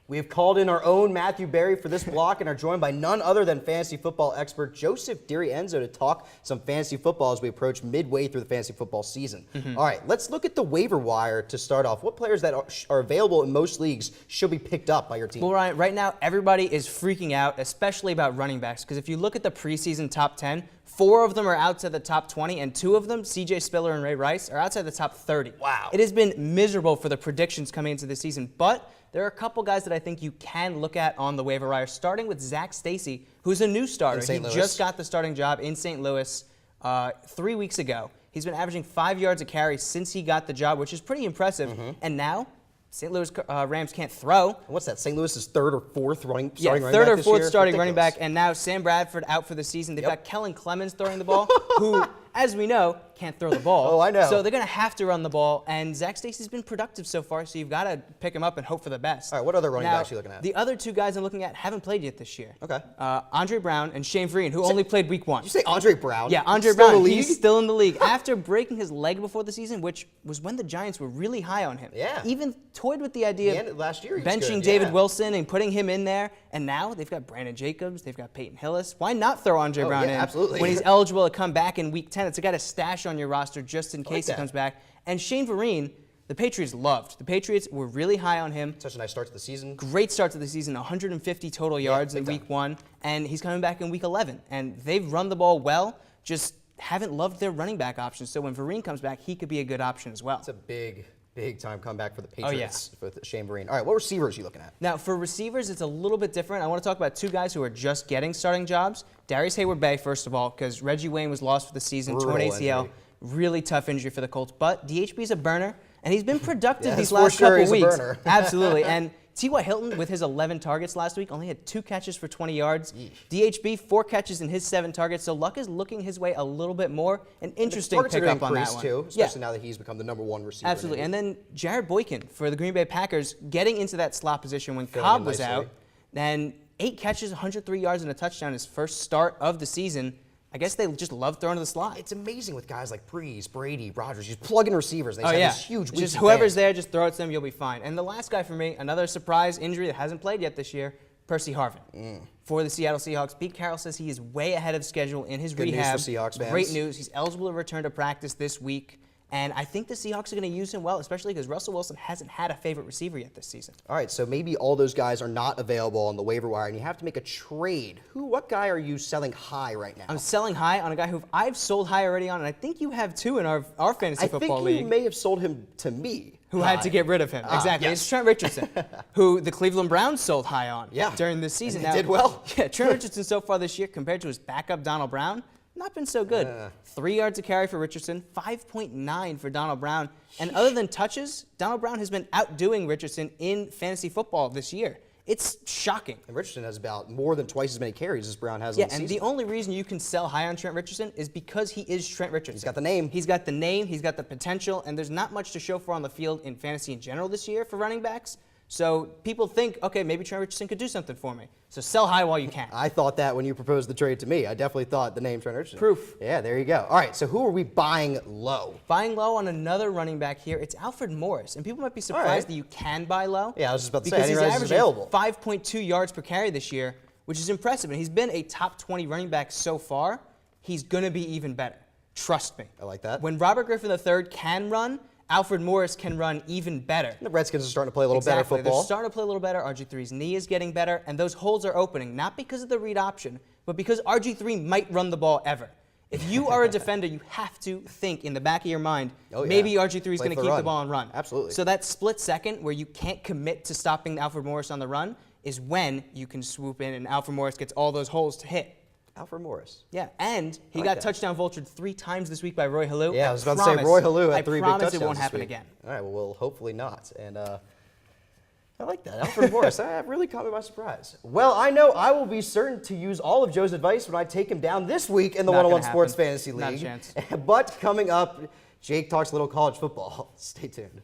We have called in our own Matthew Berry for this block and are joined by none other than fantasy football expert Joseph DiRienzo to talk some fantasy football as we approach midway through the fantasy football season. All right, let's look at the waiver wire to start off. What players that are available in most leagues should be picked up by your team? Well, Ryan, right now everybody is freaking out, especially about running backs, because if you look at the preseason top 10, 4 of them are outside the top 20, and 2 of them, C.J. Spiller and Ray Rice, are outside the top 30. Wow. It has been miserable for the predictions coming into the season, but there are a couple guys that I think you can look at on the waiver wire, starting with Zach Stacy, who's a new starter. He just got the starting job in St. Louis 3 weeks ago. He's been averaging 5 yards a carry since he got the job, which is pretty impressive. And now, St. Louis Rams can't throw. What's that? St. Louis's third or fourth starting running back this year? Third or fourth starting running back, and now Sam Bradford out for the season. They've got Kellen Clemens throwing the ball, who, as we know, can't throw the ball. Oh, I know. So they're going to have to run the ball, and Zach Stacy's been productive so far, so you've got to pick him up and hope for the best. All right, what other running backs are you looking at? The other 2 guys I'm looking at haven't played yet this year. Okay. Andre Brown and Shane Vereen, who only played week 1. Did you say Andre Brown? Yeah, Andre Still Brown. in the league? He's still in the league. After breaking his leg before the season, which was when the Giants were really high on him. Yeah. Even toyed with the idea of last year he was benching good, David Wilson and putting him in there. And now they've got Brandon Jacobs. They've got Peyton Hillis. Why not throw Andre Brown in absolutely. when he's eligible to come back in week 10? It's a guy to stash on your roster just in case he comes back. And Shane Vereen, the Patriots loved. The Patriots were really high on him. Such a nice start to the season. Great start to the season, 150 total yards in week 1, and he's coming back in week 11. And they've run the ball well, just haven't loved their running back options. So when Vereen comes back, he could be a good option as well. It's a big time comeback for the Patriots with Shane Vereen. All right, what receivers are you looking at? Now, for receivers, it's a little bit different. I want to talk about 2 guys who are just getting starting jobs. Darius Hayward-Bay, first of all, because Reggie Wayne was lost for the season, torn ACL. Injury. Really tough injury for the Colts. But DHB's a burner, and he's been productive these for last sure couple he's weeks. a burner. Absolutely. And T.Y. Hilton, with his 11 targets last week, only had 2 catches for 20 yards. DHB, 4 catches in his 7 targets. So Luck is looking his way a little bit more. An interesting pickup on that one. Too, especially now that he's become the #1 receiver. Absolutely. And then Jared Boykin for the Green Bay Packers getting into that slot position when Cobb was out. Then 8 catches, 103 yards, and a touchdown his first start of the season. I guess they just love throwing to the slot. It's amazing with guys like Breeze, Brady, Rodgers. You plug in receivers. They have this huge week. Just whoever's there, just throw it to them, you'll be fine. And the last guy for me, another surprise injury that hasn't played yet this year, Percy Harvin. For the Seattle Seahawks, Pete Carroll says he is way ahead of schedule in his rehab. News for Seahawks fans. Great news. He's eligible to return to practice this week. And I think the Seahawks are going to use him well, especially because Russell Wilson hasn't had a favorite receiver yet this season. All right, so maybe all those guys are not available on the waiver wire, and you have to make a trade. What guy are you selling high right now? I'm selling high on a guy who I've sold high already on, and I think you have too in our fantasy football league. I think you may have sold him to me. Who had to get rid of him. Exactly. Yes. It's Trent Richardson, who the Cleveland Browns sold high on during this season. And he did well. Yeah, Trent Richardson so far this year compared to his backup Donald Brown, not been so good. 3 yards a carry for Richardson, 5.9 for Donald Brown. And other than touches, Donald Brown has been outdoing Richardson in fantasy football this year. It's shocking. And Richardson has about more than twice as many carries as Brown has in the season. Yeah, and the only reason you can sell high on Trent Richardson is because he is Trent Richardson. He's got the name. He's got the name, he's got the potential, and there's not much to show for on the field in fantasy in general this year for running backs. So people think, okay, maybe Trent Richardson could do something for me. So sell high while you can. I thought that when you proposed the trade to me. I definitely thought the name Trent Richardson. Proof. Yeah, there you go. All right, so who are we buying low? Buying low on another running back here, it's Alfred Morris. And people might be surprised that you can buy low. Yeah, I was just about to say, because I he's didn't realize he's averaging available. 5.2 yards per carry this year, which is impressive. And he's been a top 20 running back so far. He's going to be even better. Trust me. I like that. When Robert Griffin III can run, Alfred Morris can run even better. The Redskins are starting to play a little better football. They're starting to play a little better. RG3's knee is getting better, and those holes are opening, not because of the read option, but because RG3 might run the ball ever. If you are a defender, you have to think in the back of your mind, maybe RG3 is going to keep the ball and run. Absolutely. So that split second where you can't commit to stopping Alfred Morris on the run is when you can swoop in and Alfred Morris gets all those holes to hit. Alfred Morris. Yeah, and he got touchdown vultured 3 times this week by Roy Halou. Yeah, I was about to say Roy Halou had 3 big touchdowns. I promise it won't happen this week. again. All right, well, hopefully not. And I like that. Alfred Morris, that really caught me by surprise. Well, I know I will be certain to use all of Joe's advice when I take him down this week in the 101 Sports Fantasy League. Not a chance. But coming up, Jake talks a little college football. Stay tuned.